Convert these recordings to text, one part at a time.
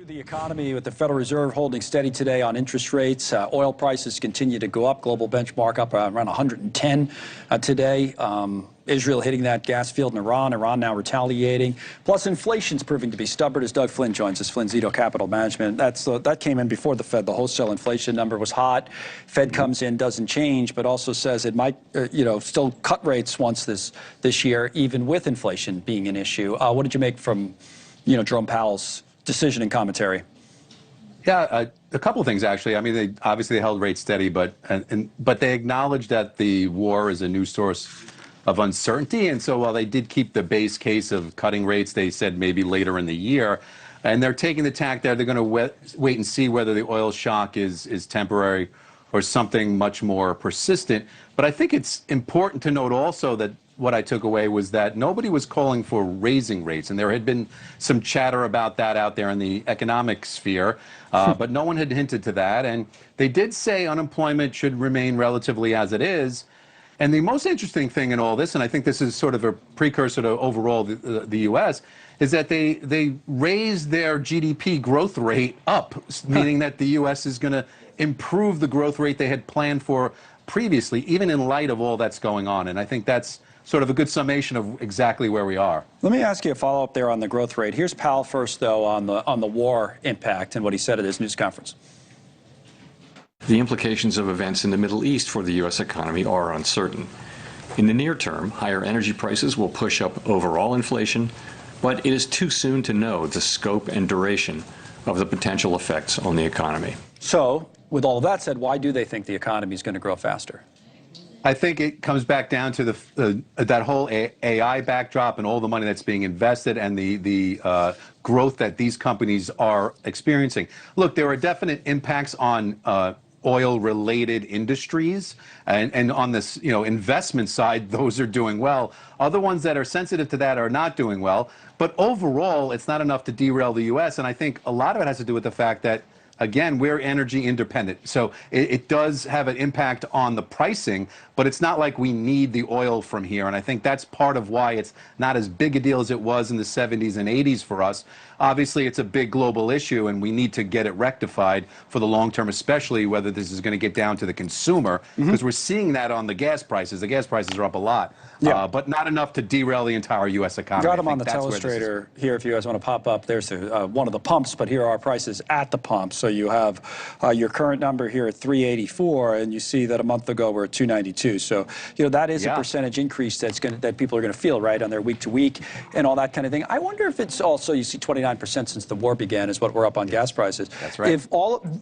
The economy, with the Federal Reserve holding steady today on interest rates. Oil prices continue to go up. Global benchmark up around 110 today. Israel hitting that gas field in Iran. Iran now retaliating. Plus, inflation's proving to be stubborn as Doug Flynn joins us. Flynn, Zito Capital Management. That came in before the Fed. The wholesale inflation number was hot. Fed comes in, doesn't change, but also says it might, still cut rates once this year, even with inflation being an issue. What did you make from, Jerome Powell's decision and commentary? Yeah, a couple of things, actually. I mean, they obviously held rates steady, but they acknowledged that the war is a new source of uncertainty. And so while they did keep the base case of cutting rates, they said maybe later in the year. And they're taking the tack there. They're going to wait and see whether the oil shock is temporary or something much more persistent. But I think it's important to note also that what I took away was that nobody was calling for raising rates. And there had been some chatter about that out there in the economic sphere, but no one had hinted to that. And they did say unemployment should remain relatively as it is. And the most interesting thing in all this, and I think this is sort of a precursor to overall the U.S., is that they raised their GDP growth rate up, meaning that the U.S. is going to improve the growth rate they had planned for previously, even in light of all that's going on. And I think that's sort of a good summation of exactly where we are. Let me ask you a follow-up there on the growth rate. Here's Powell first, though, on the war impact and what he said at his news conference. The implications of events in the Middle East for the U.S. economy are uncertain. In the near term, higher energy prices will push up overall inflation, but it is too soon to know the scope and duration of the potential effects on the economy. So, with all of that said, why do they think the economy is going to grow faster? I think it comes back down to that whole AI backdrop and all the money that's being invested and the growth that these companies are experiencing. Look, there are definite impacts on oil-related industries, and on this, investment side, those are doing well. Other ones that are sensitive to that are not doing well. But overall, it's not enough to derail the U.S. And I think a lot of it has to do with the fact that, again, we're energy independent. So it does have an impact on the pricing, but it's not like we need the oil from here. And I think that's part of why it's not as big a deal as it was in the 70s and 80s for us. Obviously, it's a big global issue, and we need to get it rectified for the long term, especially whether this is going to get down to the consumer, because we're seeing that on the gas prices. The gas prices are up a lot, but not enough to derail the entire U.S. economy. Got them on the telestrator here if you guys want to pop up. There's one of the pumps, but here are our prices at the pump. So you have your current number here at 384, and you see that a month ago we're at 292. So that is a percentage increase that people are going to feel, right, on their week to week and all that kind of thing. I wonder if it's also, you see 29% since the war began is what we're up on gas prices. That's right.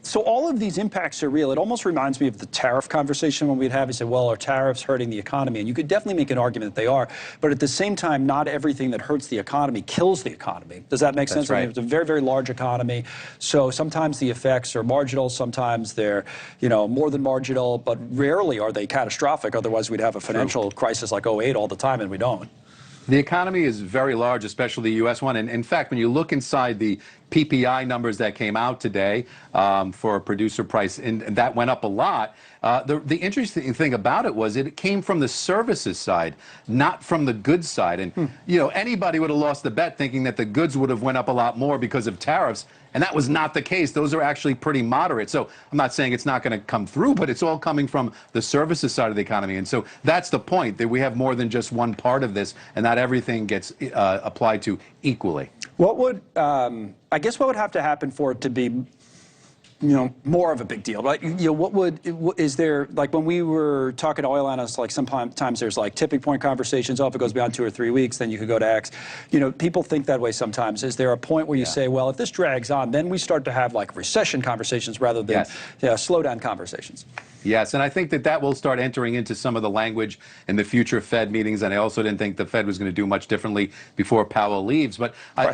So all of these impacts are real. It almost reminds me of the tariff conversation when we'd have. You said, well, are tariffs hurting the economy? And you could definitely make an argument that they are, but at the same time, not everything that hurts the economy kills the economy. Does that make sense? Right. I mean, it's a very, very large economy. So sometimes the effects are marginal. Sometimes they're, more than marginal, but rarely are they catastrophic. Otherwise, we'd have a financial crisis like 2008 all the time, and we don't. The economy is very large, especially the U.S. one. And in fact, when you look inside the PPI numbers that came out today for producer price, and that went up a lot. The interesting thing about it was it came from the services side, not from the goods side. And, anybody would have lost the bet thinking that the goods would have went up a lot more because of tariffs. And that was not the case. Those are actually pretty moderate. So I'm not saying it's not going to come through, but it's all coming from the services side of the economy. And so that's the point, that we have more than just one part of this, and not everything gets applied to equally. What would, I guess what would have to happen for it to be, more of a big deal, right? Is there, like when we were talking to oil analysts, like sometimes there's like tipping point conversations, if it goes beyond 2 or 3 weeks, then you could go to X. People think that way sometimes. Is there a point where you say, well, if this drags on, then we start to have like recession conversations rather than slowdown conversations? Yes, and I think that will start entering into some of the language in the future Fed meetings, and I also didn't think the Fed was going to do much differently before Powell leaves. But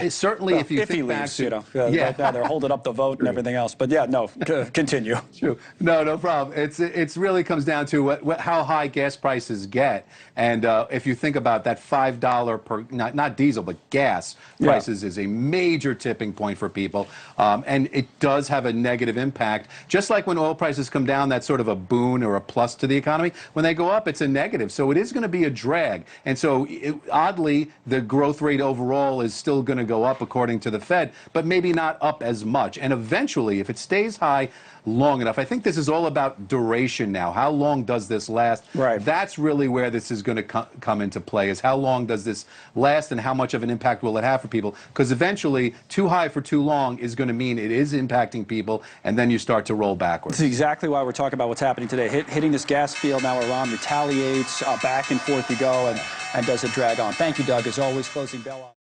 certainly, if you think back to... now they're holding up the vote and everything else. But yeah, no, No, continue. True. No, no problem. It's really comes down to how high gas prices get, and if you think about that $5 per not diesel but gas prices is a major tipping point for people, and it does have a negative impact. Just like when oil prices come down, that's sort of a boon or a plus to the economy. When they go up, it's a negative. So it is going to be a drag, and so oddly, the growth rate overall is still going to go up according to the Fed, but maybe not up as much. And eventually, if it stays high long enough, I think this is all about duration now. How long does this last? Right. That's really where this is going to come into play, is how long does this last and how much of an impact will it have for people? Because eventually, too high for too long is going to mean it is impacting people, and then you start to roll backwards. This is exactly why we're talking about what's happening today. Hitting this gas field, now Iran retaliates, back and forth you go, and does it drag on. Thank you, Doug. As always, closing bell on.